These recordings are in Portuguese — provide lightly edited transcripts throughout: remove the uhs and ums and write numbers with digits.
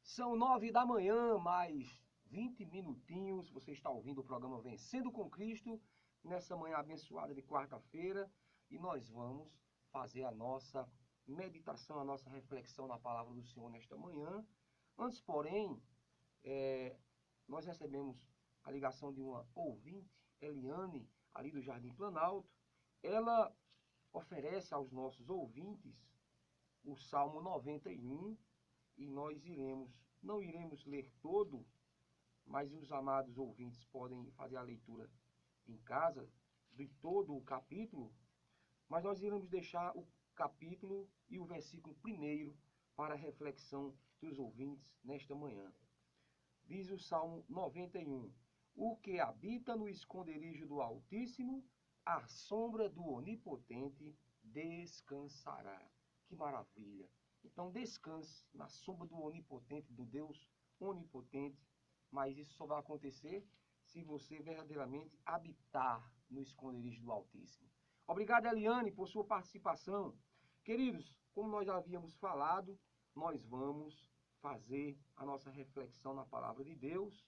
São 9 da manhã, mais 20 minutinhos. Você está ouvindo o programa Vencendo com Cristo, nessa manhã abençoada de quarta-feira. E nós vamos fazer a nossa meditação, a nossa reflexão na palavra do Senhor nesta manhã. Antes, porém, nós recebemos a ligação de uma ouvinte, Eliane, ali do Jardim Planalto. Ela oferece aos nossos ouvintes o Salmo 91, e nós não iremos ler todo, mas os amados ouvintes podem fazer a leitura em casa de todo o capítulo, mas nós iremos deixar o capítulo e o versículo primeiro para a reflexão dos ouvintes nesta manhã. Diz o Salmo 91: o que habita no esconderijo do Altíssimo, à sombra do Onipotente descansará. Que maravilha! Então descanse na sombra do Onipotente, do Deus Onipotente, mas isso só vai acontecer se você verdadeiramente habitar no esconderijo do Altíssimo. Obrigado, Eliane, por sua participação. Queridos, como nós já havíamos falado, nós vamos fazer a nossa reflexão na palavra de Deus,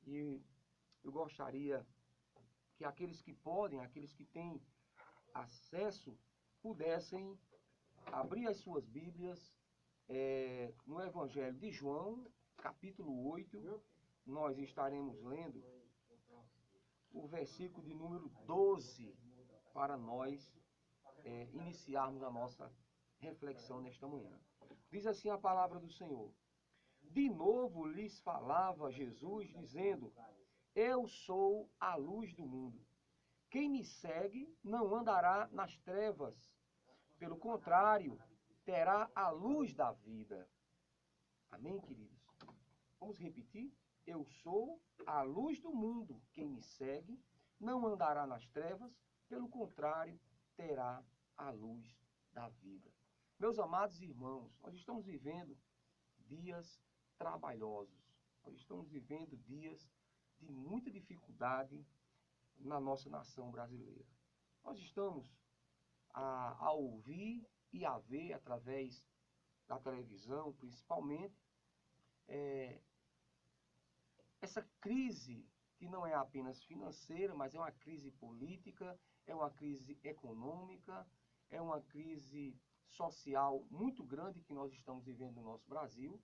e eu gostaria que aqueles que podem, aqueles que têm acesso, pudessem abrir as suas Bíblias no Evangelho de João, capítulo 8, nós estaremos lendo o versículo de número 12 para nós iniciarmos a nossa reflexão nesta manhã. Diz assim a palavra do Senhor: de novo lhes falava Jesus, dizendo: eu sou a luz do mundo. Quem me segue não andará nas trevas, pelo contrário, terá a luz da vida. Amém, queridos? Vamos repetir? Eu sou a luz do mundo. Quem me segue não andará nas trevas, pelo contrário, terá a luz da vida. Meus amados irmãos, nós estamos vivendo dias trabalhosos. Nós estamos vivendo dias de muita dificuldade na nossa nação brasileira. Nós estamos a ouvir e a ver, através da televisão, principalmente, essa crise que não é apenas financeira, mas é uma crise política, é uma crise econômica, é uma crise social muito grande que nós estamos vivendo no nosso Brasil.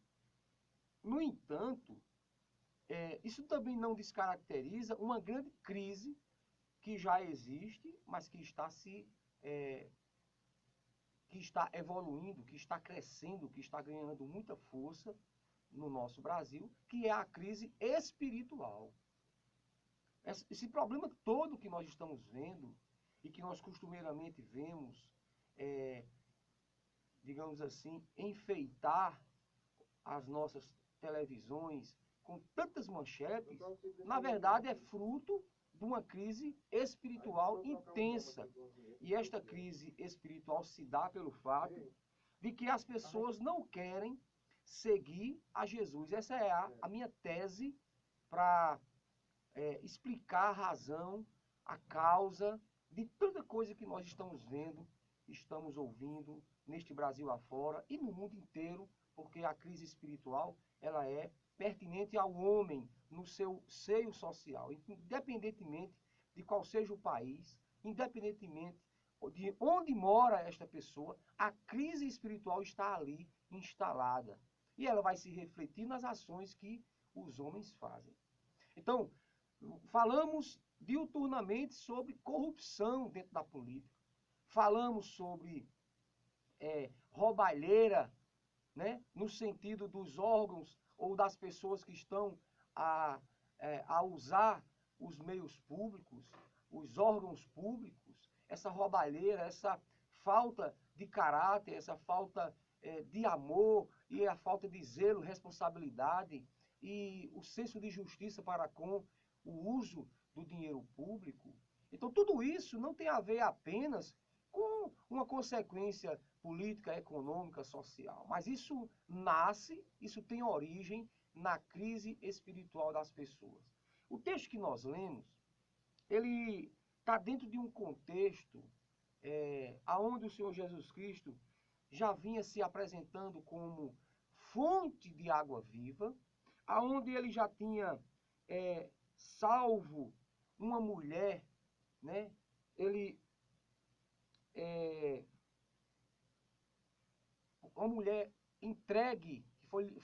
No entanto, isso também não descaracteriza uma grande crise que já existe, mas que está evoluindo, que está crescendo, que está ganhando muita força no nosso Brasil, que é a crise espiritual. Esse problema todo que nós estamos vendo e que nós costumeiramente vemos, digamos assim, enfeitar as nossas televisões com tantas manchetes, na verdade é fruto de uma crise espiritual intensa. E esta crise espiritual se dá pelo fato de que as pessoas não querem seguir a Jesus. Essa é a minha tese para explicar a razão, a causa de tanta coisa que nós estamos vendo, estamos ouvindo neste Brasil afora e no mundo inteiro, porque a crise espiritual ela é pertinente ao homem no seu seio social, independentemente de qual seja o país, independentemente de onde mora esta pessoa, a crise espiritual está ali instalada. E ela vai se refletir nas ações que os homens fazem. Então, falamos diuturnamente sobre corrupção dentro da política. Falamos sobre roubalheira, né, no sentido dos órgãos ou das pessoas que estão a usar os meios públicos, os órgãos públicos, essa roubalheira, essa falta de caráter, essa falta de amor e a falta de zelo, responsabilidade e o senso de justiça para com o uso do dinheiro público. Então, tudo isso não tem a ver apenas com uma consequência política, econômica, social, mas isso nasce, isso tem origem na crise espiritual das pessoas. O texto que nós lemos, ele está dentro de um contexto aonde o Senhor Jesus Cristo já vinha se apresentando como fonte de água viva, aonde ele já tinha salvo uma mulher, né? Uma mulher entregue,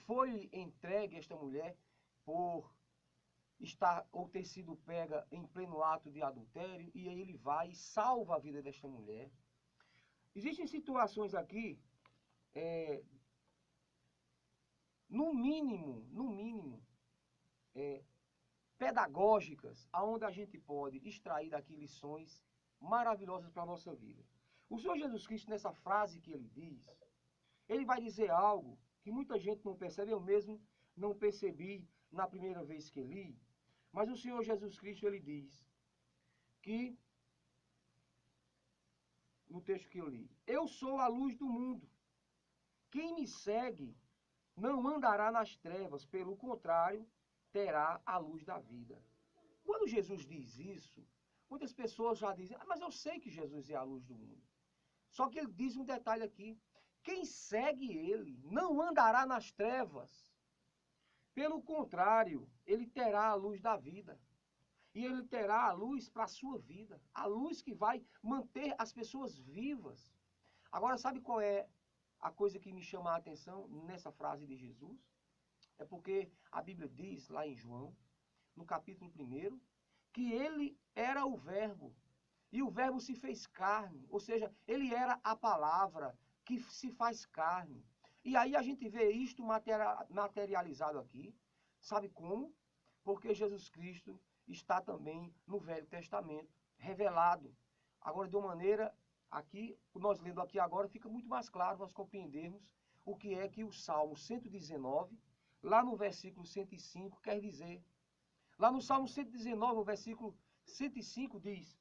foi entregue esta mulher por estar ou ter sido pega em pleno ato de adultério, e aí ele vai e salva a vida desta mulher. Existem situações aqui, no mínimo, pedagógicas, aonde a gente pode extrair daqui lições maravilhosas para a nossa vida. O Senhor Jesus Cristo, nessa frase que ele diz, ele vai dizer algo que muita gente não percebe, eu mesmo não percebi na primeira vez que li, mas o Senhor Jesus Cristo, ele diz que, no texto que eu li, eu sou a luz do mundo. Quem me segue não andará nas trevas, pelo contrário, terá a luz da vida. Quando Jesus diz isso, muitas pessoas já dizem, mas eu sei que Jesus é a luz do mundo. Só que ele diz um detalhe aqui, quem segue ele não andará nas trevas. Pelo contrário, ele terá a luz da vida. E ele terá a luz para a sua vida. A luz que vai manter as pessoas vivas. Agora, sabe qual é a coisa que me chama a atenção nessa frase de Jesus? É porque a Bíblia diz lá em João, no capítulo 1, que ele era o Verbo. E o Verbo se fez carne. Ou seja, ele era a palavra que se faz carne. E aí a gente vê isto materializado aqui. Sabe como? Porque Jesus Cristo está também no Velho Testamento, revelado. Agora, de uma maneira, aqui, nós lendo aqui agora, fica muito mais claro nós compreendermos o que é que o Salmo 119, lá no versículo 105, quer dizer. Lá no Salmo 119, no versículo 105, diz: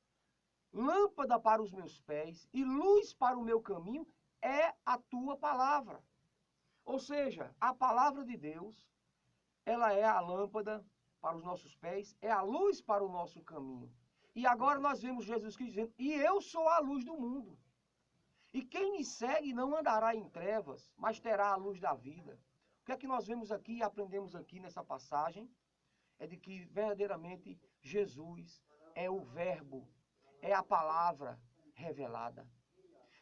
lâmpada para os meus pés e luz para o meu caminho é a tua palavra. Ou seja, a palavra de Deus, ela é a lâmpada para os nossos pés, é a luz para o nosso caminho. E agora nós vemos Jesus Cristo dizendo, e eu sou a luz do mundo. E quem me segue não andará em trevas, mas terá a luz da vida. O que é que nós vemos aqui e aprendemos aqui nessa passagem? É de que verdadeiramente Jesus é o Verbo, é a palavra revelada.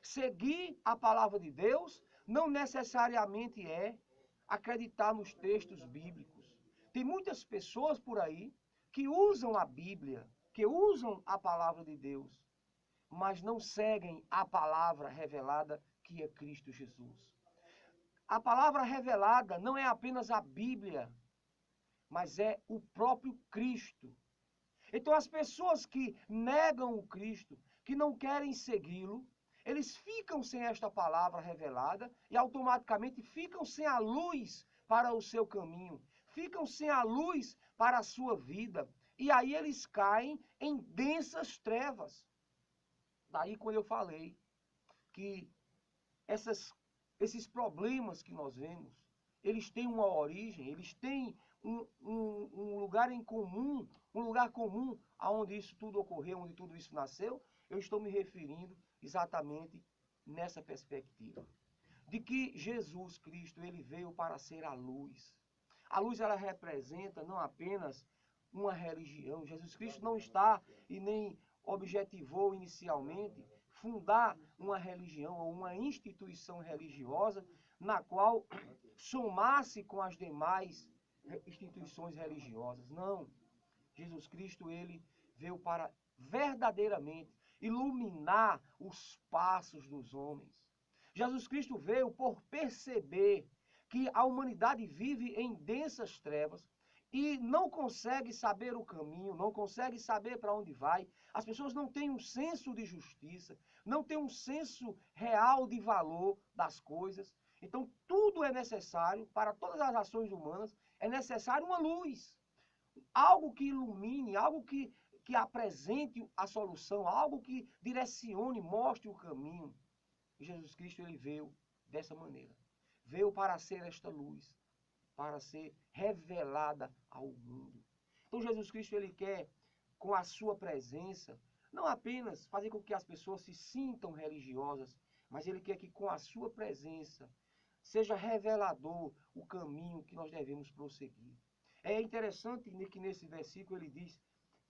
Seguir a palavra de Deus não necessariamente é acreditar nos textos bíblicos. Tem muitas pessoas por aí que usam a Bíblia, que usam a palavra de Deus, mas não seguem a palavra revelada que é Cristo Jesus. A palavra revelada não é apenas a Bíblia, mas é o próprio Cristo. Então as pessoas que negam o Cristo, que não querem segui-lo, eles ficam sem esta palavra revelada e automaticamente ficam sem a luz para o seu caminho, ficam sem a luz para a sua vida. E aí eles caem em densas trevas. Daí quando eu falei que esses problemas que nós vemos, eles têm uma origem, eles têm um lugar em comum, um lugar comum aonde isso tudo ocorreu, onde tudo isso nasceu. Eu estou me referindo exatamente nessa perspectiva. De que Jesus Cristo, ele veio para ser a luz. A luz, ela representa não apenas uma religião. Jesus Cristo não está e nem objetivou inicialmente fundar uma religião ou uma instituição religiosa na qual somasse com as demais instituições religiosas. Não. Jesus Cristo, ele veio para verdadeiramente iluminar os passos dos homens. Jesus Cristo veio por perceber que a humanidade vive em densas trevas e não consegue saber o caminho, não consegue saber para onde vai. As pessoas não têm um senso de justiça, não têm um senso real de valor das coisas. Então, tudo é necessário, para todas as ações humanas, é necessário uma luz. Algo que ilumine, algo que apresente a solução, algo que direcione, mostre o caminho. E Jesus Cristo, ele veio dessa maneira. Veio para ser esta luz, para ser revelada ao mundo. Então Jesus Cristo, ele quer, com a sua presença, não apenas fazer com que as pessoas se sintam religiosas, mas ele quer que com a sua presença seja revelador o caminho que nós devemos prosseguir. É interessante que nesse versículo ele diz,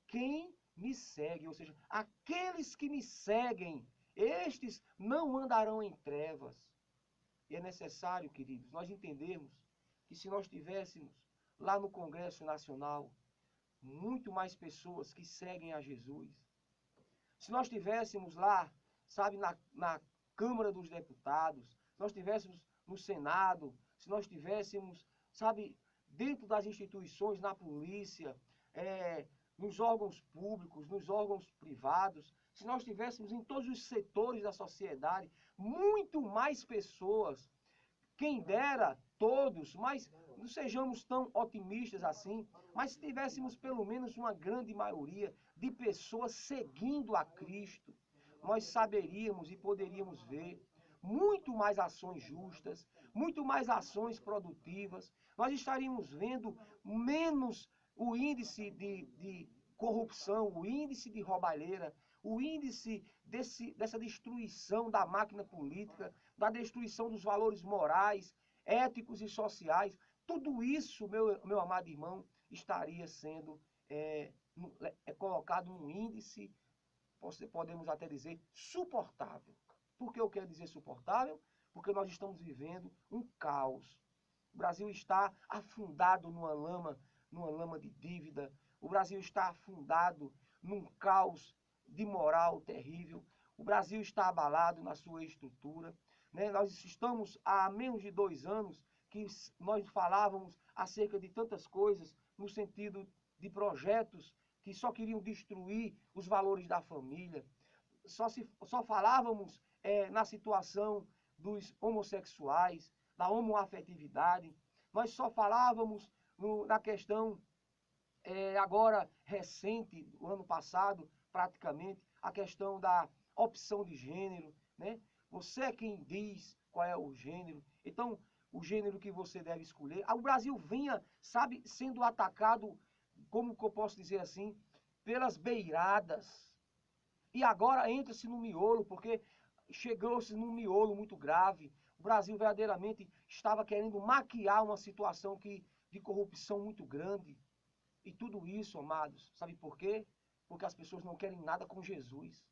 quem me segue, ou seja, aqueles que me seguem, estes não andarão em trevas. E é necessário, queridos, nós entendermos que se nós tivéssemos lá no Congresso Nacional muito mais pessoas que seguem a Jesus, se nós tivéssemos lá, sabe, na Câmara dos Deputados, se nós tivéssemos no Senado, se nós tivéssemos, sabe, dentro das instituições, na polícia, nos órgãos públicos, nos órgãos privados, se nós tivéssemos em todos os setores da sociedade, muito mais pessoas, quem dera todos, mas não sejamos tão otimistas assim, mas se tivéssemos pelo menos uma grande maioria de pessoas seguindo a Cristo, nós saberíamos e poderíamos ver muito mais ações justas, muito mais ações produtivas, nós estaríamos vendo menos o índice de corrupção, o índice de roubalheira, o índice dessa destruição da máquina política, da destruição dos valores morais, éticos e sociais. Tudo isso, meu amado irmão, estaria sendo colocado num índice, podemos até dizer, suportável. Por que eu quero dizer suportável? Porque nós estamos vivendo um caos. O Brasil está afundado numa lama de dívida. O Brasil está afundado num caos de moral terrível. O Brasil está abalado na sua estrutura. Né? Nós estamos há menos de 2 anos que nós falávamos acerca de tantas coisas no sentido de projetos que só queriam destruir os valores da família. Só falávamos na situação dos homossexuais, da homoafetividade. Nós só falávamos na questão agora recente, do ano passado, praticamente, a questão da opção de gênero, né? Você é quem diz qual é o gênero. Então, o gênero que você deve escolher. O Brasil vinha, sabe, sendo atacado, como que eu posso dizer assim, pelas beiradas. E agora entra-se no miolo, porque chegou-se num miolo muito grave. O Brasil verdadeiramente estava querendo maquiar uma situação de corrupção muito grande. E tudo isso, amados, sabe por quê? Porque as pessoas não querem nada com Jesus.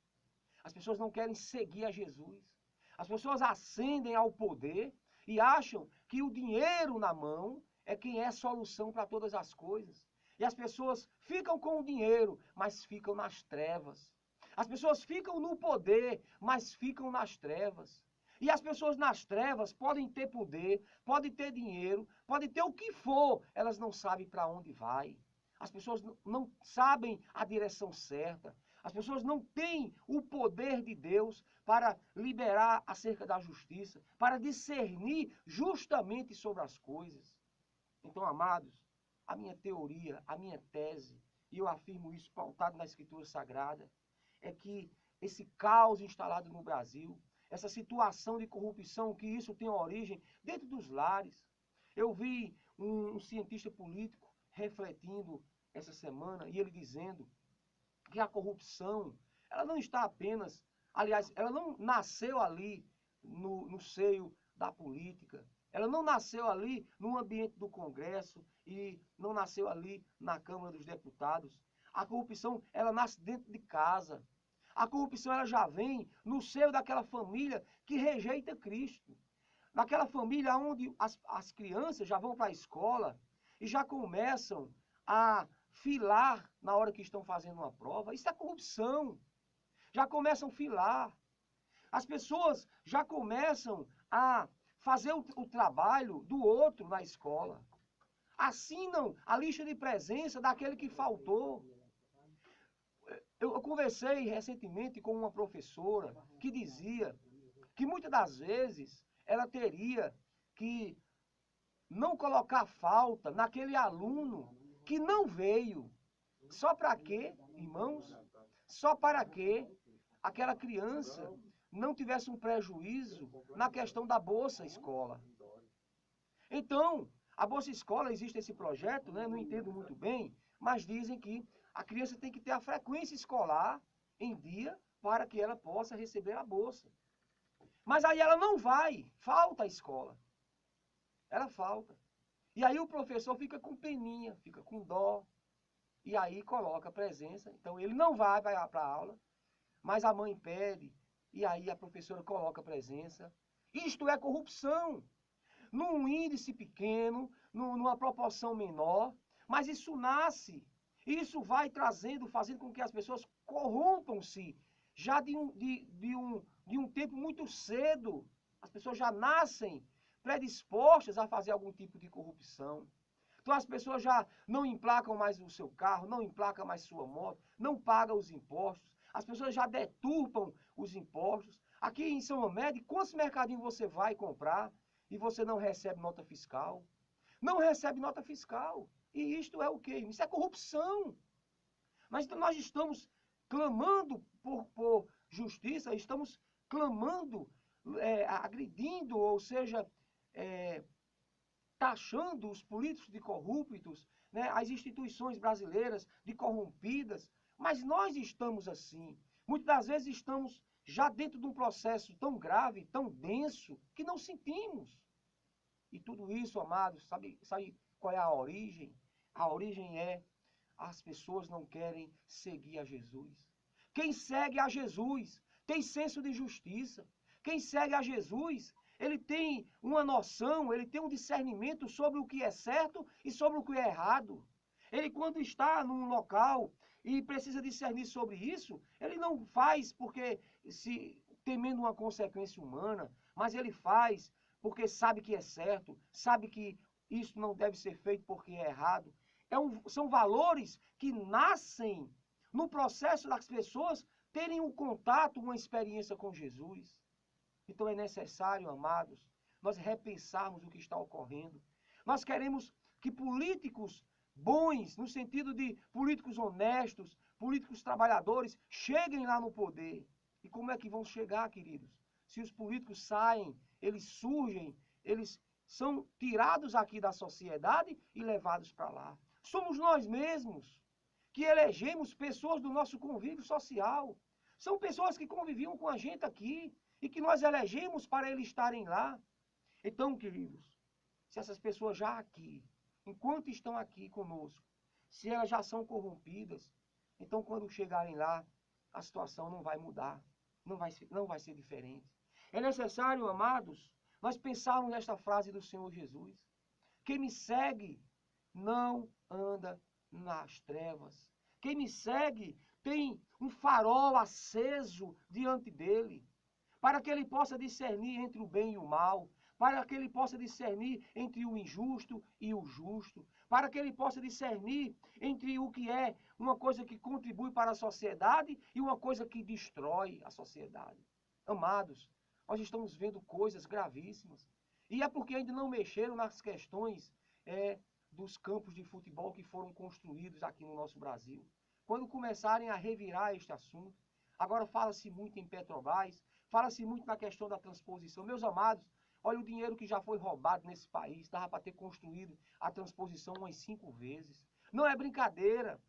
As pessoas não querem seguir a Jesus. As pessoas ascendem ao poder e acham que o dinheiro na mão é quem é a solução para todas as coisas. E as pessoas ficam com o dinheiro, mas ficam nas trevas. As pessoas ficam no poder, mas ficam nas trevas. E as pessoas nas trevas podem ter poder, podem ter dinheiro, podem ter o que for, elas não sabem para onde vai. As pessoas não sabem a direção certa. As pessoas não têm o poder de Deus para liberar acerca da justiça, para discernir justamente sobre as coisas. Então, amados, a minha teoria, a minha tese, e eu afirmo isso pautado na Escritura Sagrada, é que esse caos instalado no Brasil, essa situação de corrupção, que isso tem origem dentro dos lares. Eu vi um cientista político refletindo essa semana e ele dizendo que a corrupção, ela não está apenas, aliás, ela não nasceu ali no seio da política, ela não nasceu ali no ambiente do Congresso e não nasceu ali na Câmara dos Deputados. A corrupção, ela nasce dentro de casa. A corrupção, ela já vem no seio daquela família que rejeita Cristo. Naquela família onde as crianças já vão para a escola e já começam a filar na hora que estão fazendo uma prova. Isso é corrupção. Já começam a filar. As pessoas já começam a fazer o trabalho do outro na escola. assinam a lista de presença daquele que faltou. Eu conversei recentemente com uma professora que dizia que muitas das vezes ela teria que não colocar falta naquele aluno que não veio. Só para quê, irmãos? Só para que aquela criança não tivesse um prejuízo na questão da Bolsa Escola. Então, a Bolsa Escola, existe esse projeto, né? Não entendo muito bem, mas dizem que a criança tem que ter a frequência escolar em dia para que ela possa receber a bolsa. Mas aí ela não vai, falta a escola. Ela falta. E aí o professor fica com peninha, fica com dó, e aí coloca a presença. Então ele não vai para a aula, mas a mãe pede, e aí a professora coloca a presença. Isto é corrupção. Num índice pequeno, numa proporção menor, mas isso nasce, isso vai trazendo, fazendo com que as pessoas corrompam-se já de um tempo muito cedo. As pessoas já nascem predispostas a fazer algum tipo de corrupção. Então as pessoas já não emplacam mais o seu carro, não emplacam mais sua moto, não pagam os impostos, as pessoas já deturpam os impostos. Aqui em São Amédio, quantos mercadinhos você vai comprar e você não recebe nota fiscal? Não recebe nota fiscal. E isto é o quê? Isso é corrupção. Mas então nós estamos clamando por justiça, estamos clamando, agredindo, ou seja, taxando os políticos de corruptos, né, as instituições brasileiras de corrompidas, mas nós estamos assim. Muitas das vezes estamos já dentro de um processo tão grave, tão denso, que não sentimos. E tudo isso, amados, sabe qual é a origem? A origem é as pessoas não querem seguir a Jesus. Quem segue a Jesus tem senso de justiça. Quem segue a Jesus, ele tem uma noção, ele tem um discernimento sobre o que é certo e sobre o que é errado. Ele, quando está num local e precisa discernir sobre isso, ele não faz porque se temendo uma consequência humana, mas ele faz porque sabe que é certo, sabe que isso não deve ser feito porque é errado. São valores que nascem no processo das pessoas terem um contato, uma experiência com Jesus. Então é necessário, amados, nós repensarmos o que está ocorrendo. Nós queremos que políticos bons, no sentido de políticos honestos, políticos trabalhadores, cheguem lá no poder. E como é que vão chegar, queridos? Se os políticos saem, eles surgem, eles são tirados aqui da sociedade e levados para lá. Somos nós mesmos que elegemos pessoas do nosso convívio social. São pessoas que conviviam com a gente aqui e que nós elegemos para eles estarem lá. Então, queridos, se essas pessoas já aqui, enquanto estão aqui conosco, se elas já são corrompidas, então quando chegarem lá, a situação não vai mudar, não vai ser diferente. É necessário, amados, nós pensarmos nesta frase do Senhor Jesus. Quem me segue não anda nas trevas. Quem me segue tem um farol aceso diante dele, para que ele possa discernir entre o bem e o mal, para que ele possa discernir entre o injusto e o justo, para que ele possa discernir entre o que é uma coisa que contribui para a sociedade e uma coisa que destrói a sociedade. Amados, nós estamos vendo coisas gravíssimas. E é porque ainda não mexeram nas questões dos campos de futebol que foram construídos aqui no nosso Brasil. Quando começarem a revirar este assunto, agora fala-se muito em Petrobras, fala-se muito na questão da transposição. Meus amados, olha o dinheiro que já foi roubado nesse país, dava para ter construído a transposição umas 5 vezes. Não é brincadeira.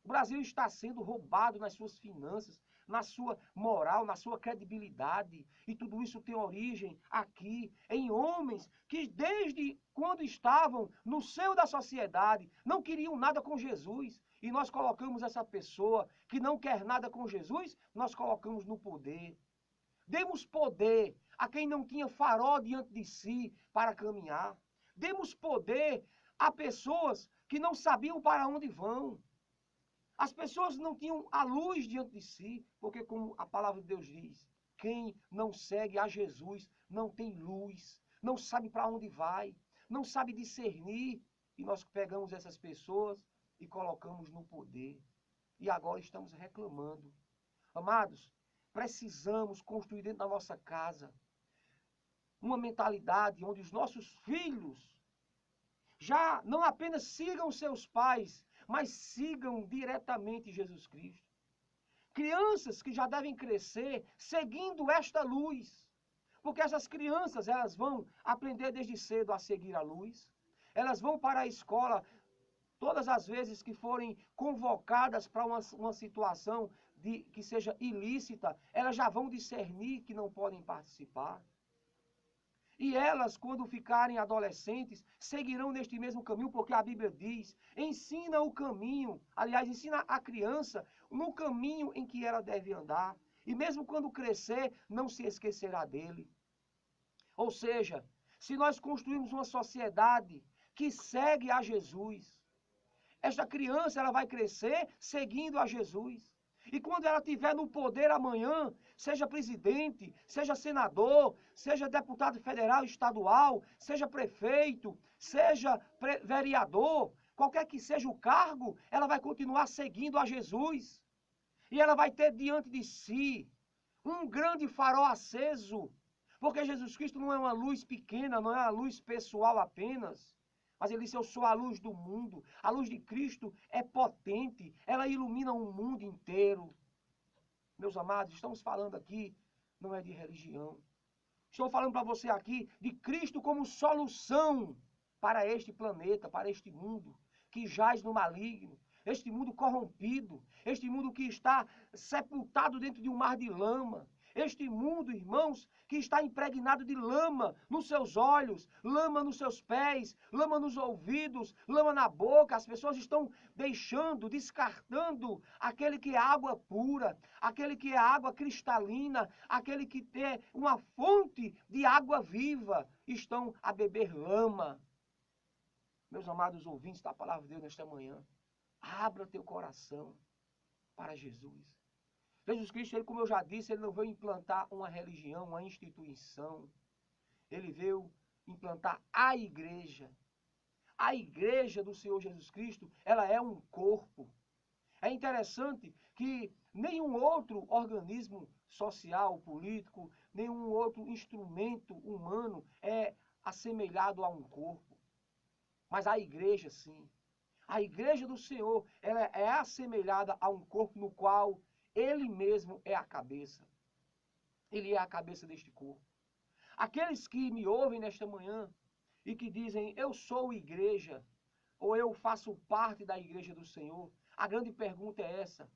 O Brasil está sendo roubado nas suas finanças, na sua moral, na sua credibilidade. E tudo isso tem origem aqui, em homens que desde quando estavam no seio da sociedade, não queriam nada com Jesus. E nós colocamos essa pessoa que não quer nada com Jesus, nós colocamos no poder. Demos poder a quem não tinha farol diante de si para caminhar. Demos poder a pessoas que não sabiam para onde vão. As pessoas não tinham a luz diante de si, porque como a palavra de Deus diz, quem não segue a Jesus não tem luz, não sabe para onde vai, não sabe discernir. e nós pegamos essas pessoas e colocamos no poder. E agora estamos reclamando. Amados, precisamos construir dentro da nossa casa uma mentalidade onde os nossos filhos já não apenas sigam seus pais, mas sigam diretamente Jesus Cristo. Crianças que já devem crescer seguindo esta luz. Porque essas crianças, elas vão aprender desde cedo a seguir a luz. Elas vão para a escola todas as vezes que forem convocadas para uma situação que seja ilícita, elas já vão discernir que não podem participar. E elas, quando ficarem adolescentes, seguirão neste mesmo caminho, porque a Bíblia diz, ensina o caminho, aliás, ensina a criança no caminho em que ela deve andar. E mesmo quando crescer, não se esquecerá dele. Ou seja, se nós construirmos uma sociedade que segue a Jesus, esta criança ela vai crescer seguindo a Jesus. E quando ela estiver no poder amanhã, seja presidente, seja senador, seja deputado federal, estadual, seja prefeito, seja vereador, qualquer que seja o cargo, ela vai continuar seguindo a Jesus. E ela vai ter diante de si um grande farol aceso. Porque Jesus Cristo não é uma luz pequena, não é uma luz pessoal apenas. Mas ele disse, eu sou a luz do mundo. A luz de Cristo é potente, ela ilumina o mundo inteiro. Meus amados, estamos falando aqui, não é de religião. Estou falando para você aqui de Cristo como solução para este planeta, para este mundo que jaz no maligno. Este mundo corrompido, este mundo que está sepultado dentro de um mar de lama. Este mundo, irmãos, que está impregnado de lama nos seus olhos, lama nos seus pés, lama nos ouvidos, lama na boca. As pessoas estão deixando, descartando aquele que é água pura, aquele que é água cristalina, aquele que tem uma fonte de água viva. Estão a beber lama. Meus amados ouvintes da palavra de Deus nesta manhã, abra teu coração para Jesus. Jesus Cristo, ele, como eu já disse, ele não veio implantar uma religião, uma instituição. Ele veio implantar a igreja. A igreja do Senhor Jesus Cristo, ela é um corpo. É interessante que nenhum outro organismo social, político, nenhum outro instrumento humano é assemelhado a um corpo. Mas a igreja, sim. A igreja do Senhor, ela é assemelhada a um corpo no qual ele mesmo é a cabeça. Ele é a cabeça deste corpo. Aqueles que me ouvem nesta manhã e que dizem, eu sou igreja, ou eu faço parte da igreja do Senhor, a grande pergunta é essa: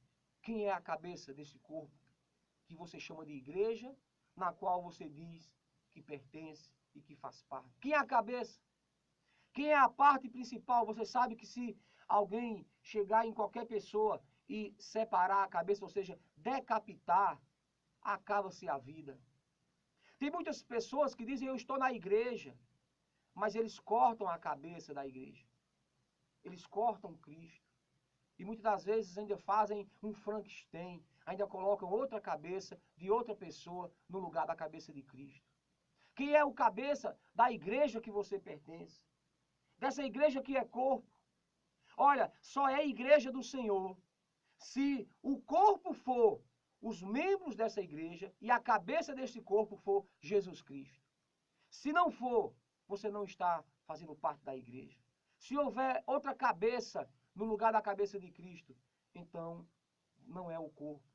quem é a cabeça desse corpo que você chama de igreja, na qual você diz que pertence e que faz parte? Quem é a cabeça? Quem é a parte principal? Você sabe que se alguém chegar em qualquer pessoa e separar a cabeça, ou seja, decapitar, acaba-se a vida. Tem muitas pessoas que dizem, eu estou na igreja, mas eles cortam a cabeça da igreja. Eles cortam Cristo. E muitas das vezes ainda fazem um Frankenstein, ainda colocam outra cabeça de outra pessoa no lugar da cabeça de Cristo. Quem é o cabeça da igreja que você pertence? Dessa igreja que é corpo. Olha, só é igreja do Senhor se o corpo for os membros dessa igreja e a cabeça desse corpo for Jesus Cristo. Se não for, você não está fazendo parte da igreja. Se houver outra cabeça no lugar da cabeça de Cristo, então não é o corpo.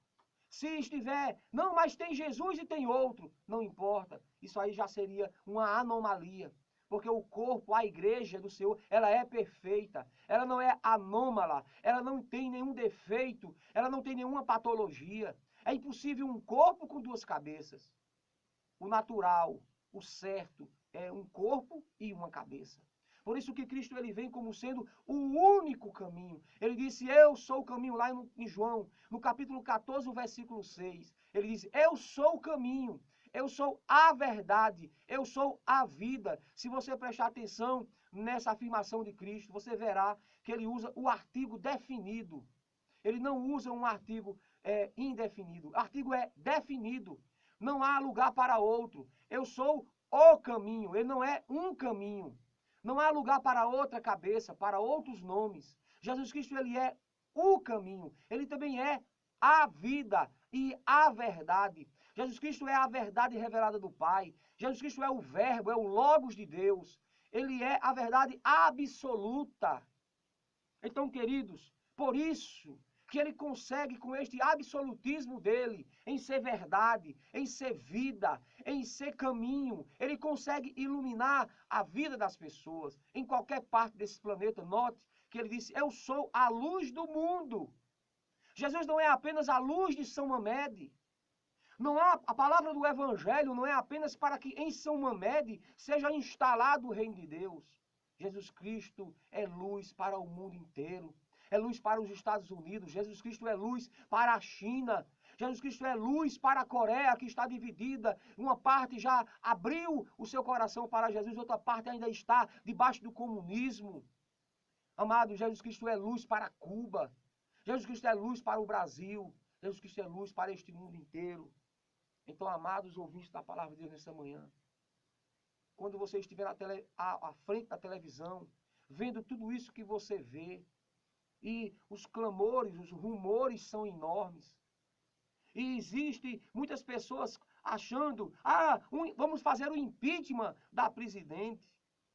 Se estiver, não, mas tem Jesus e tem outro, não importa. Isso aí já seria uma anomalia. Porque o corpo, a igreja do Senhor, ela é perfeita. Ela não é anômala. Ela não tem nenhum defeito. Ela não tem nenhuma patologia. É impossível um corpo com duas cabeças. O natural, o certo, é um corpo e uma cabeça. Por isso que Cristo ele vem como sendo o único caminho. Ele disse, eu sou o caminho, lá em João, no capítulo 14, o versículo 6. Ele diz, eu sou o caminho. Eu sou a verdade, eu sou a vida. Se você prestar atenção nessa afirmação de Cristo, você verá que ele usa o artigo definido. Ele não usa um artigo indefinido. O artigo é definido. Não há lugar para outro. Eu sou o caminho, ele não é um caminho. Não há lugar para outra cabeça, para outros nomes. Jesus Cristo, ele é o caminho. Ele também é a vida e a verdade. Jesus Cristo é a verdade revelada do Pai. Jesus Cristo é o Verbo, é o Logos de Deus. Ele é a verdade absoluta. Então, queridos, por isso que ele consegue, com este absolutismo dele, em ser verdade, em ser vida, em ser caminho, ele consegue iluminar a vida das pessoas, em qualquer parte desse planeta. Note que ele disse, eu sou a luz do mundo. Jesus não é apenas a luz de São Mamede. Não há, a palavra do Evangelho não é apenas para que em São Mamede seja instalado o reino de Deus. Jesus Cristo é luz para o mundo inteiro. É luz para os Estados Unidos. Jesus Cristo é luz para a China. Jesus Cristo é luz para a Coreia, que está dividida. Uma parte já abriu o seu coração para Jesus, outra parte ainda está debaixo do comunismo. Amado, Jesus Cristo é luz para Cuba. Jesus Cristo é luz para o Brasil. Jesus Cristo é luz para este mundo inteiro. Então, amados ouvintes da palavra de Deus nessa manhã, quando você estiver à frente da televisão, vendo tudo isso que você vê, e os clamores, os rumores são enormes, e existem muitas pessoas achando, vamos fazer o impeachment da presidente,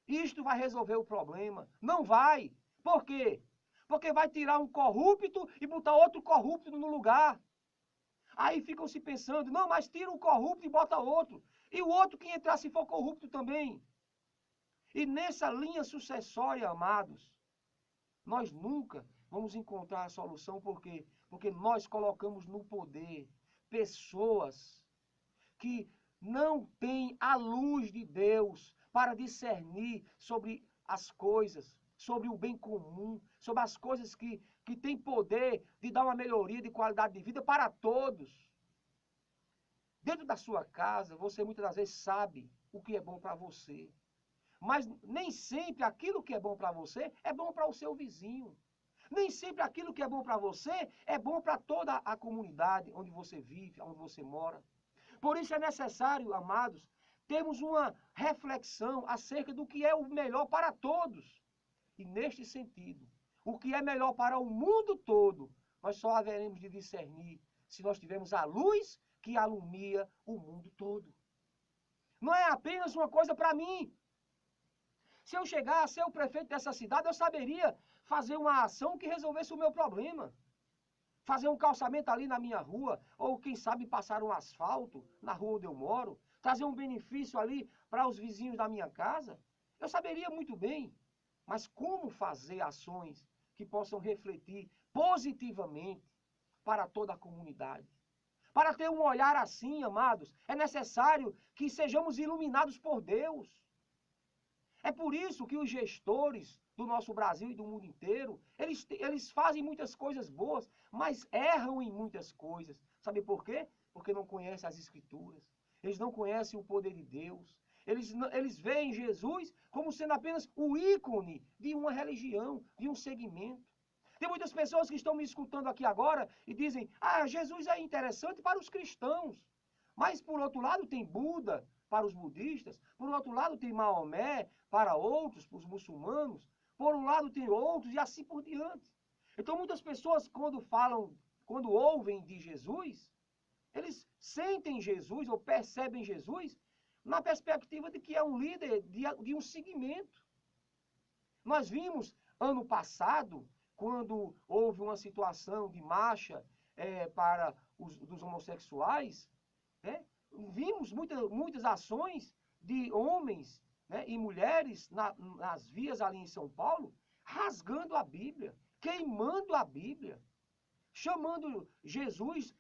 isto vai resolver o problema. Não vai. Por quê? Porque vai tirar um corrupto e botar outro corrupto no lugar. Aí ficam se pensando, não, mas tira um corrupto e bota outro. E o outro que entrar se for corrupto também. E nessa linha sucessória, amados, nós nunca vamos encontrar a solução. Por quê? Porque nós colocamos no poder pessoas que não têm a luz de Deus para discernir sobre as coisas, sobre o bem comum, sobre as coisas que têm poder de dar uma melhoria de qualidade de vida para todos. Dentro da sua casa, você muitas das vezes sabe o que é bom para você. Mas nem sempre aquilo que é bom para você é bom para o seu vizinho. Nem sempre aquilo que é bom para você é bom para toda a comunidade onde você vive, onde você mora. Por isso é necessário, amados, termos uma reflexão acerca do que é o melhor para todos. E neste sentido, o que é melhor para o mundo todo, nós só haveremos de discernir se nós tivermos a luz que alumia o mundo todo. Não é apenas uma coisa para mim. Se eu chegar a ser o prefeito dessa cidade, eu saberia fazer uma ação que resolvesse o meu problema. Fazer um calçamento ali na minha rua, ou quem sabe passar um asfalto na rua onde eu moro, trazer um benefício ali para os vizinhos da minha casa. Eu saberia muito bem. Mas como fazer ações que possam refletir positivamente para toda a comunidade? Para ter um olhar assim, amados, é necessário que sejamos iluminados por Deus. É por isso que os gestores do nosso Brasil e do mundo inteiro, eles fazem muitas coisas boas, mas erram em muitas coisas. Sabe por quê? Porque não conhecem as Escrituras. Eles não conhecem o poder de Deus. Eles veem Jesus como sendo apenas o ícone de uma religião, de um segmento. Tem muitas pessoas que estão me escutando aqui agora e dizem, Jesus é interessante para os cristãos. Mas, por outro lado, tem Buda para os budistas. Por outro lado, tem Maomé para outros, para os muçulmanos. Por um lado, tem outros e assim por diante. Então, muitas pessoas, quando ouvem de Jesus, eles sentem Jesus ou percebem Jesus na perspectiva de que é um líder de um segmento. Nós vimos, ano passado, quando houve uma situação de marcha para dos homossexuais, né? Vimos muitas ações de homens, né, e mulheres nas vias ali em São Paulo, rasgando a Bíblia, queimando a Bíblia, chamando Jesus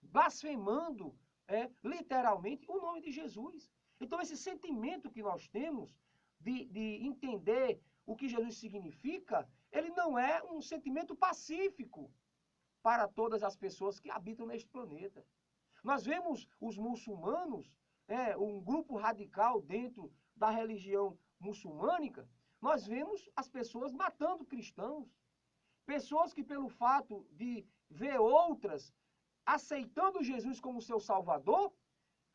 blasfemando literalmente o nome de Jesus. Então esse sentimento que nós temos de entender o que Jesus significa, ele não é um sentimento pacífico para todas as pessoas que habitam neste planeta. Nós vemos os muçulmanos, um grupo radical dentro da religião muçulmânica, nós vemos as pessoas matando cristãos. Pessoas que, pelo fato de ver outras aceitando Jesus como seu Salvador,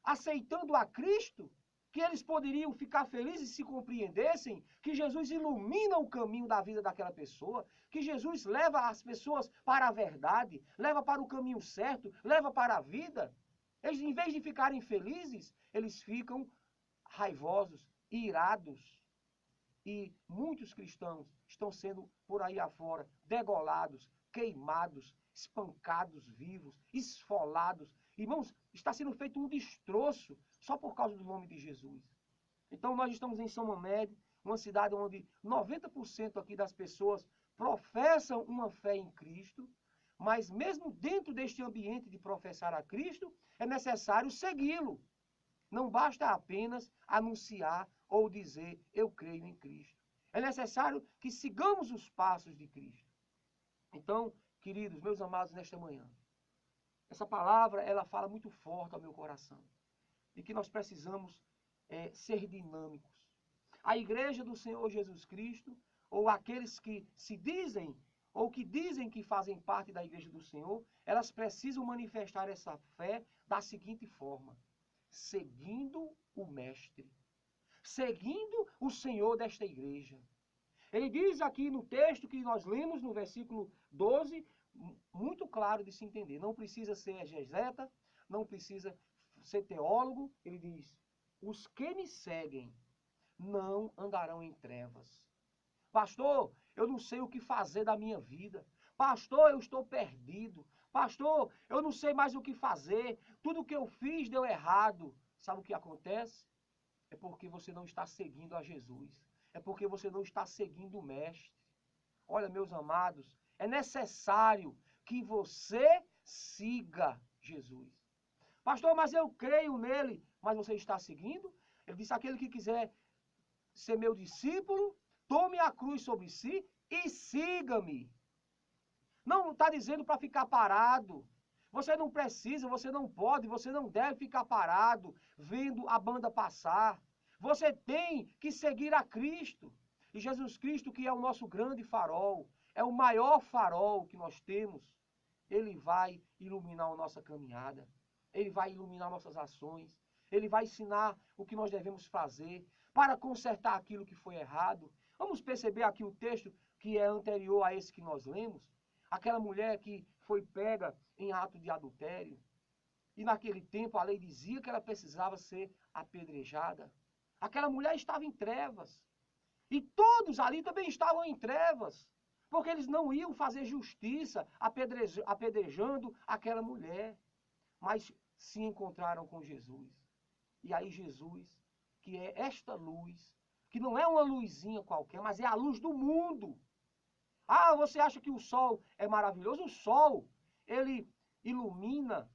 aceitando a Cristo, que eles poderiam ficar felizes se compreendessem que Jesus ilumina o caminho da vida daquela pessoa, que Jesus leva as pessoas para a verdade, leva para o caminho certo, leva para a vida. Eles, em vez de ficarem felizes, eles ficam raivosos, irados. E muitos cristãos estão sendo, por aí afora, degolados, queimados, espancados vivos, esfolados. Irmãos, está sendo feito um destroço só por causa do nome de Jesus. Então nós estamos em São Mamede, uma cidade onde 90% aqui das pessoas professam uma fé em Cristo, mas mesmo dentro deste ambiente de professar a Cristo, é necessário segui-lo. Não basta apenas anunciar ou dizer, eu creio em Cristo. É necessário que sigamos os passos de Cristo. Então, queridos, meus amados, nesta manhã, essa palavra, ela fala muito forte ao meu coração. De que nós precisamos ser dinâmicos. A igreja do Senhor Jesus Cristo, ou aqueles que se dizem, ou que dizem que fazem parte da igreja do Senhor, elas precisam manifestar essa fé da seguinte forma: seguindo o Mestre, seguindo o Senhor desta igreja. Ele diz aqui no texto que nós lemos, no versículo 12, muito claro de se entender. Não precisa ser exegeta, não precisa ser teólogo. Ele diz, os que me seguem não andarão em trevas. Pastor, eu não sei o que fazer da minha vida. Pastor, eu estou perdido. Pastor, eu não sei mais o que fazer. Tudo que eu fiz deu errado. Sabe o que acontece? É porque você não está seguindo a Jesus. É porque você não está seguindo o Mestre. Olha, meus amados, é necessário que você siga Jesus. Pastor, mas eu creio nele. Mas você está seguindo? Ele disse, aquele que quiser ser meu discípulo, tome a cruz sobre si e siga-me. Não está dizendo para ficar parado. Você não precisa, você não pode, você não deve ficar parado vendo a banda passar. Você tem que seguir a Cristo. E Jesus Cristo, que é o nosso grande farol, é o maior farol que nós temos, ele vai iluminar a nossa caminhada. Ele vai iluminar nossas ações. Ele vai ensinar o que nós devemos fazer para consertar aquilo que foi errado. Vamos perceber aqui o texto que é anterior a esse que nós lemos. Aquela mulher que foi pega em ato de adultério. E naquele tempo a lei dizia que ela precisava ser apedrejada. Aquela mulher estava em trevas. E todos ali também estavam em trevas. Porque eles não iam fazer justiça apedrejando aquela mulher. Mas se encontraram com Jesus. E aí Jesus, que é esta luz, que não é uma luzinha qualquer, mas é a luz do mundo. Ah, você acha que o sol é maravilhoso? O sol, ele ilumina,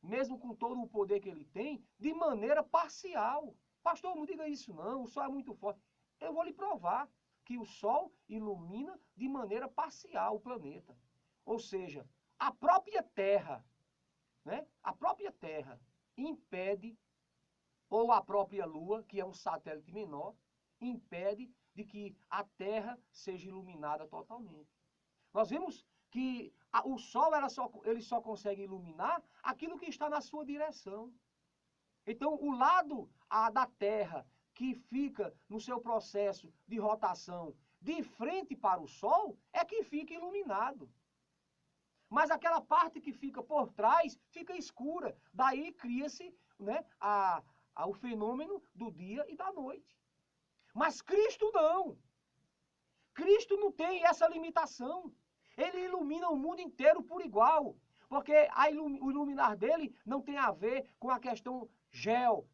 mesmo com todo o poder que ele tem, de maneira parcial. Pastor, não diga isso não, o sol é muito forte. Eu vou lhe provar que o sol ilumina de maneira parcial o planeta. Ou seja, a própria Terra, né? A própria Terra impede, ou a própria Lua, que é um satélite menor, impede de que a Terra seja iluminada totalmente. Nós vimos que o Sol ele só consegue iluminar aquilo que está na sua direção. Então, o lado da Terra que fica no seu processo de rotação de frente para o Sol é que fica iluminado. Mas aquela parte que fica por trás fica escura. Daí cria-se, né, o fenômeno do dia e da noite. Mas Cristo não. Cristo não tem essa limitação. Ele ilumina o mundo inteiro por igual. Porque o iluminar dele não tem a ver com a questão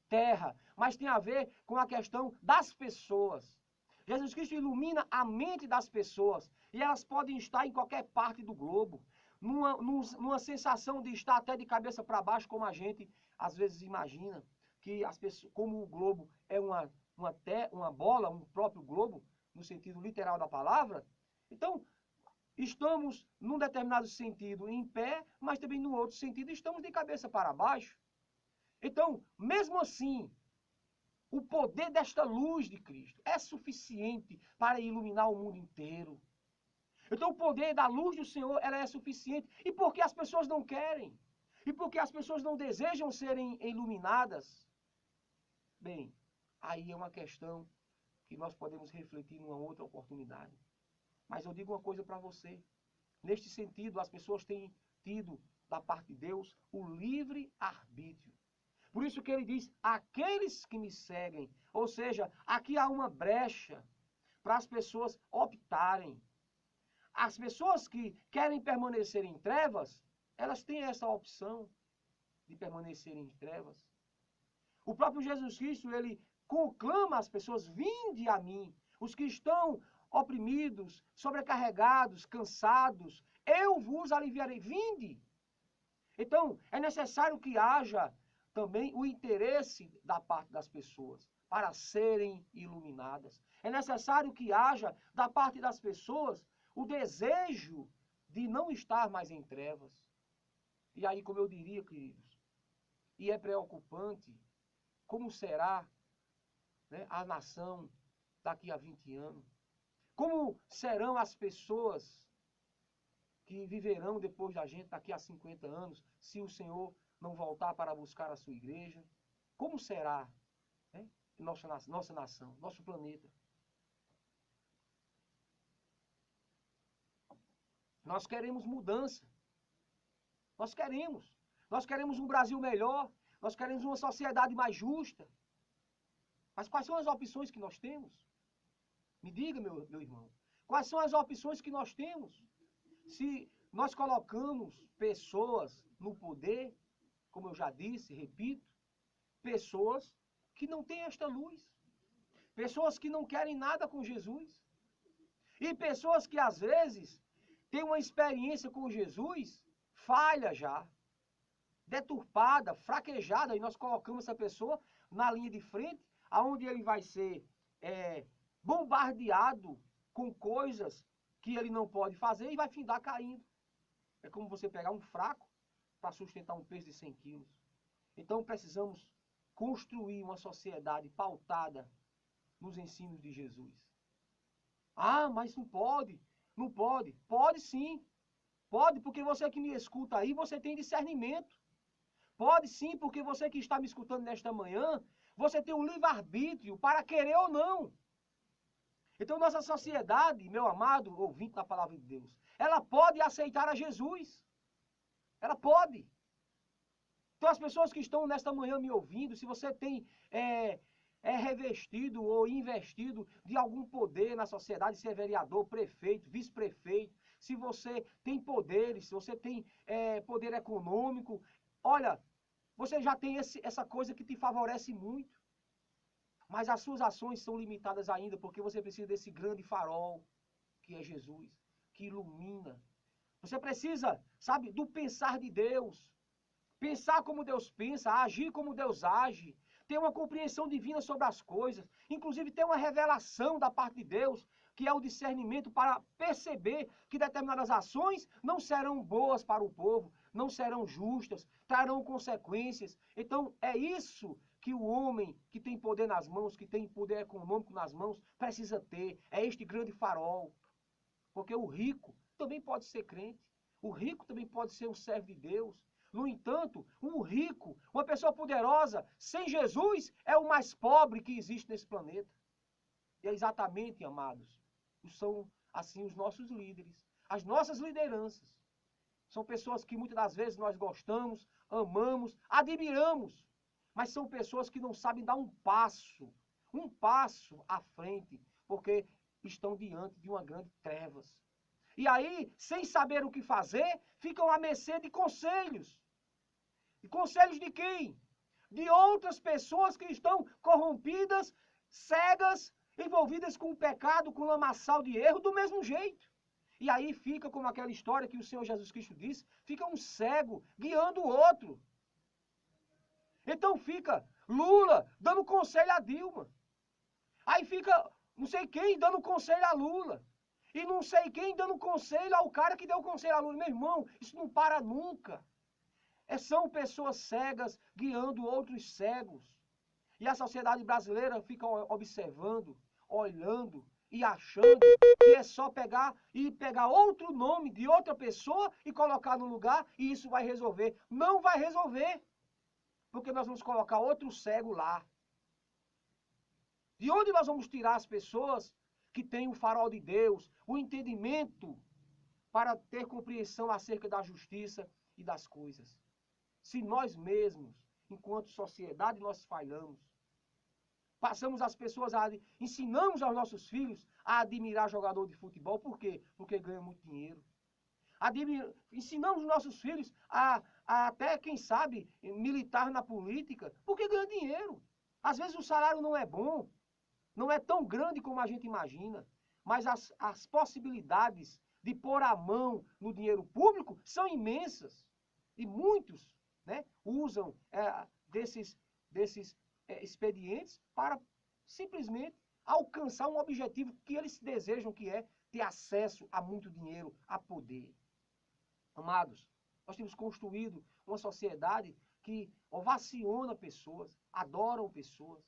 terra, mas tem a ver com a questão das pessoas. Jesus Cristo ilumina a mente das pessoas. E elas podem estar em qualquer parte do globo. Numa sensação de estar até de cabeça para baixo, como a gente às vezes imagina. Que as pessoas, como o globo é uma bola, um próprio globo, no sentido literal da palavra, então estamos num determinado sentido em pé, mas também no outro sentido estamos de cabeça para baixo. Então, mesmo assim, o poder desta luz de Cristo é suficiente para iluminar o mundo inteiro. Então o poder da luz do Senhor, ela é suficiente. E por que as pessoas não querem? E por que as pessoas não desejam serem iluminadas? Bem, aí é uma questão que nós podemos refletir numa outra oportunidade. Mas eu digo uma coisa para você. Neste sentido, as pessoas têm tido, da parte de Deus, o livre arbítrio. Por isso que ele diz, aqueles que me seguem. Ou seja, aqui há uma brecha para as pessoas optarem. As pessoas que querem permanecer em trevas, elas têm essa opção de permanecer em trevas. O próprio Jesus Cristo, ele conclama as pessoas, vinde a mim, os que estão oprimidos, sobrecarregados, cansados, eu vos aliviarei, vinde. Então, é necessário que haja também o interesse da parte das pessoas para serem iluminadas. É necessário que haja da parte das pessoas o desejo de não estar mais em trevas. E aí, como eu diria, queridos, e é preocupante, como será, né, a nação daqui a 20 anos? Como serão as pessoas que viverão depois da gente daqui a 50 anos, se o Senhor não voltar para buscar a sua igreja? Como será, né, nossa nação, nosso planeta? Nós queremos mudança. Nós queremos. Nós queremos um Brasil melhor. Nós queremos uma sociedade mais justa. Mas quais são as opções que nós temos? Me diga, meu irmão. Quais são as opções que nós temos? Se nós colocamos pessoas no poder, como eu já disse, repito, pessoas que não têm esta luz. Pessoas que não querem nada com Jesus. E pessoas que às vezes têm uma experiência com Jesus falha já, deturpada, fraquejada, e nós colocamos essa pessoa na linha de frente, aonde ele vai ser bombardeado com coisas que ele não pode fazer e vai findar caindo. É como você pegar um fraco para sustentar um peso de 100 quilos. Então precisamos construir uma sociedade pautada nos ensinos de Jesus. Ah, mas não pode. Não pode. Pode sim. Pode, porque você que me escuta aí, você tem discernimento. Pode sim, porque você que está me escutando nesta manhã, você tem um livre-arbítrio para querer ou não. Então nossa sociedade, meu amado ouvinte da palavra de Deus, ela pode aceitar a Jesus. Ela pode. Então as pessoas que estão nesta manhã me ouvindo, se você tem revestido ou investido de algum poder na sociedade, se é vereador, prefeito, vice-prefeito, se você tem poderes, se você tem poder econômico, olha, você já tem essa coisa que te favorece muito. Mas as suas ações são limitadas ainda, porque você precisa desse grande farol, que é Jesus, que ilumina. Você precisa, sabe, do pensar de Deus. Pensar como Deus pensa, agir como Deus age. Ter uma compreensão divina sobre as coisas. Inclusive ter uma revelação da parte de Deus, que é o discernimento para perceber que determinadas ações não serão boas para o povo, não serão justas, trarão consequências. Então é isso que o homem que tem poder nas mãos, que tem poder econômico nas mãos, precisa ter. É este grande farol. Porque o rico também pode ser crente. O rico também pode ser um servo de Deus. No entanto, um rico, uma pessoa poderosa, sem Jesus, é o mais pobre que existe nesse planeta. E é exatamente, amados, são assim os nossos líderes, as nossas lideranças. São pessoas que muitas das vezes nós gostamos, amamos, admiramos, mas são pessoas que não sabem dar um passo à frente, porque estão diante de uma grande trevas. E aí, sem saber o que fazer, ficam à mercê de conselhos. E conselhos de quem? De outras pessoas que estão corrompidas, cegas, envolvidas com o pecado, com o lamaçal de erro, do mesmo jeito. E aí fica como aquela história que o Senhor Jesus Cristo disse, fica um cego guiando o outro. Então fica Lula dando conselho a Dilma. Aí fica não sei quem dando conselho a Lula. E não sei quem dando conselho ao cara que deu conselho a Lula. Meu irmão, isso não para nunca. São pessoas cegas guiando outros cegos. E a sociedade brasileira fica observando, olhando e achando que é só pegar outro nome de outra pessoa e colocar no lugar e isso vai resolver. Não vai resolver. Porque nós vamos colocar outro cego lá. De onde nós vamos tirar as pessoas que têm o farol de Deus, o entendimento para ter compreensão acerca da justiça e das coisas? Se nós mesmos, enquanto sociedade, nós falhamos, passamos as pessoas ensinamos aos nossos filhos a admirar jogador de futebol. Por quê? Porque ganha muito dinheiro. Ensinamos os nossos filhos a até, quem sabe, militar na política, porque ganha dinheiro. Às vezes o salário não é bom, não é tão grande como a gente imagina, mas as possibilidades de pôr a mão no dinheiro público são imensas. E muitos, né, usam desses expedientes para simplesmente alcançar um objetivo que eles desejam, que é ter acesso a muito dinheiro, a poder. Amados, nós temos construído uma sociedade que ovaciona pessoas, adoram pessoas.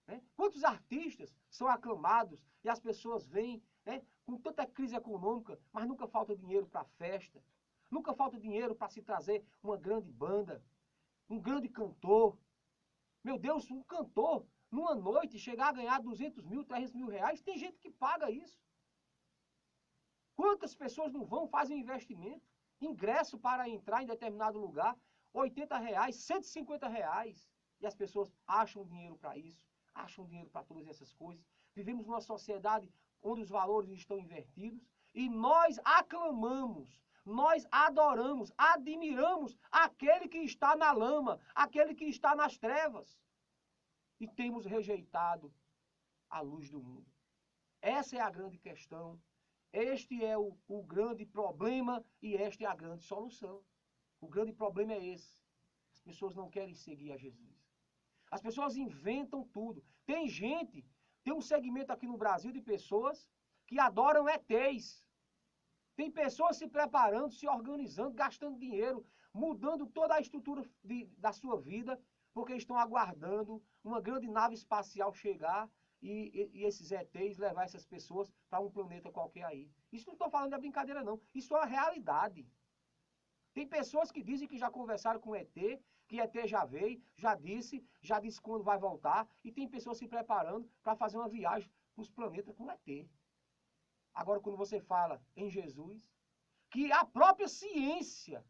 Né? Quantos artistas são aclamados e as pessoas vêm, né, com tanta crise econômica, mas nunca falta dinheiro para festa, nunca falta dinheiro para se trazer uma grande banda, um grande cantor. Meu Deus, um cantor, numa noite, chegar a ganhar 200 mil, 300 mil reais, tem gente que paga isso. Quantas pessoas não vão, fazem um investimento, ingresso para entrar em determinado lugar, 80 reais, 150 reais, e as pessoas acham dinheiro para isso, acham dinheiro para todas essas coisas. Vivemos numa sociedade onde os valores estão invertidos, e nós aclamamos, nós adoramos, admiramos aquele que está na lama, aquele que está nas trevas. E temos rejeitado a luz do mundo. Essa é a grande questão. Este é o grande problema e esta é a grande solução. O grande problema é esse. As pessoas não querem seguir a Jesus. As pessoas inventam tudo. Tem um segmento aqui no Brasil de pessoas que adoram ETs. Tem pessoas se preparando, se organizando, gastando dinheiro, mudando toda a estrutura da sua vida, porque estão aguardando uma grande nave espacial chegar e esses ETs levar essas pessoas para um planeta qualquer aí. Isso não estou falando de brincadeira, não. Isso é uma realidade. Tem pessoas que dizem que já conversaram com ET, que ET já veio, já disse quando vai voltar, e tem pessoas se preparando para fazer uma viagem para os planetas com ET. Agora, quando você fala em Jesus, que a própria ciência,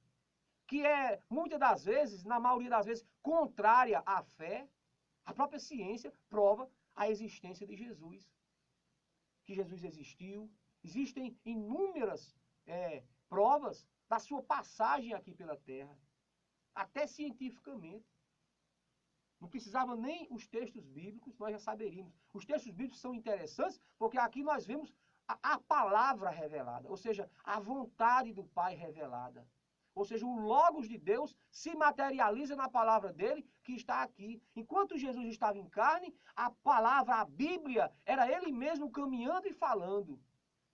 que é, muitas das vezes, na maioria das vezes, contrária à fé, a própria ciência prova a existência de Jesus. Que Jesus existiu. Existem inúmeras provas da sua passagem aqui pela Terra, até cientificamente. Não precisava nem os textos bíblicos, nós já saberíamos. Os textos bíblicos são interessantes porque aqui nós vemos a palavra revelada, ou seja, a vontade do Pai revelada. Ou seja, o Logos de Deus se materializa na palavra dele que está aqui. Enquanto Jesus estava em carne, a palavra, a Bíblia, era ele mesmo caminhando e falando.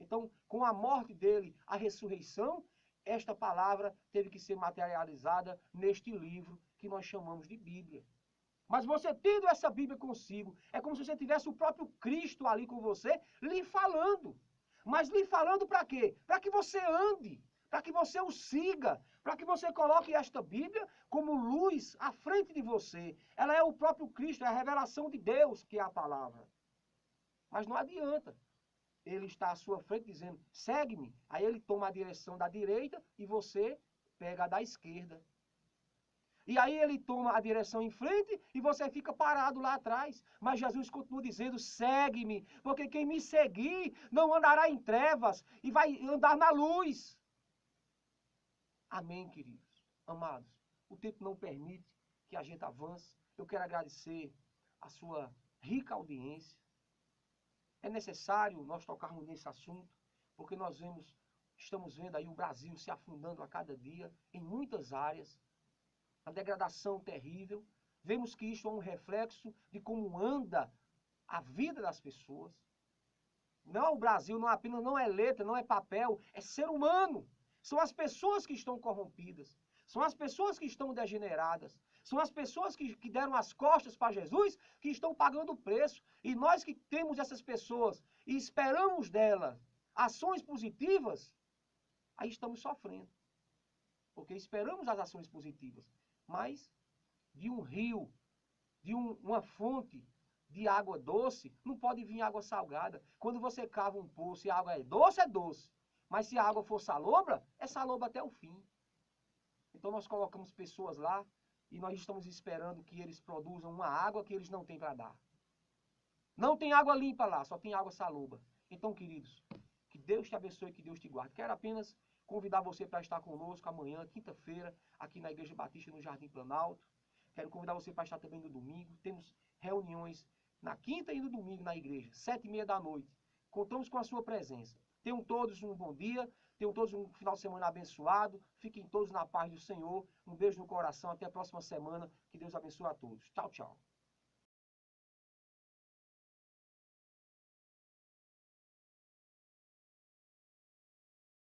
Então, com a morte dele, a ressurreição, esta palavra teve que ser materializada neste livro que nós chamamos de Bíblia. Mas você tendo essa Bíblia consigo, é como se você tivesse o próprio Cristo ali com você, lhe falando. Mas lhe falando para quê? Para que você ande, para que você o siga, para que você coloque esta Bíblia como luz à frente de você. Ela é o próprio Cristo, é a revelação de Deus que é a palavra. Mas não adianta. Ele está à sua frente dizendo, segue-me. Aí ele toma a direção da direita e você pega a da esquerda. E aí ele toma a direção em frente e você fica parado lá atrás. Mas Jesus continua dizendo, segue-me, porque quem me seguir não andará em trevas e vai andar na luz. Amém, queridos, amados. O tempo não permite que a gente avance. Eu quero agradecer a sua rica audiência. É necessário nós tocarmos nesse assunto, porque nós estamos vendo aí o Brasil se afundando a cada dia em muitas áreas. A degradação terrível. Vemos que isso é um reflexo de como anda a vida das pessoas. Não, o Brasil não é letra, não é papel, é ser humano. São as pessoas que estão corrompidas. São as pessoas que estão degeneradas. São as pessoas que deram as costas para Jesus que estão pagando o preço. E nós que temos essas pessoas e esperamos delas ações positivas, aí estamos sofrendo. Porque esperamos as ações positivas. Mas de um rio, de uma fonte de água doce, não pode vir água salgada. Quando você cava um poço e a água é doce, é doce. Mas se a água for salobra, é salobra até o fim. Então nós colocamos pessoas lá e nós estamos esperando que eles produzam uma água que eles não têm para dar. Não tem água limpa lá, só tem água salobra. Então, queridos, que Deus te abençoe e que Deus te guarde. Quero apenas convidar você para estar conosco amanhã, quinta-feira, aqui na Igreja Batista no Jardim Planalto. Quero convidar você para estar também no domingo. Temos reuniões na quinta e no domingo na igreja, 7h30 da noite. Contamos com a sua presença. Tenham todos um bom dia, tenham todos um final de semana abençoado. Fiquem todos na paz do Senhor. Um beijo no coração. Até a próxima semana. Que Deus abençoe a todos. Tchau, tchau.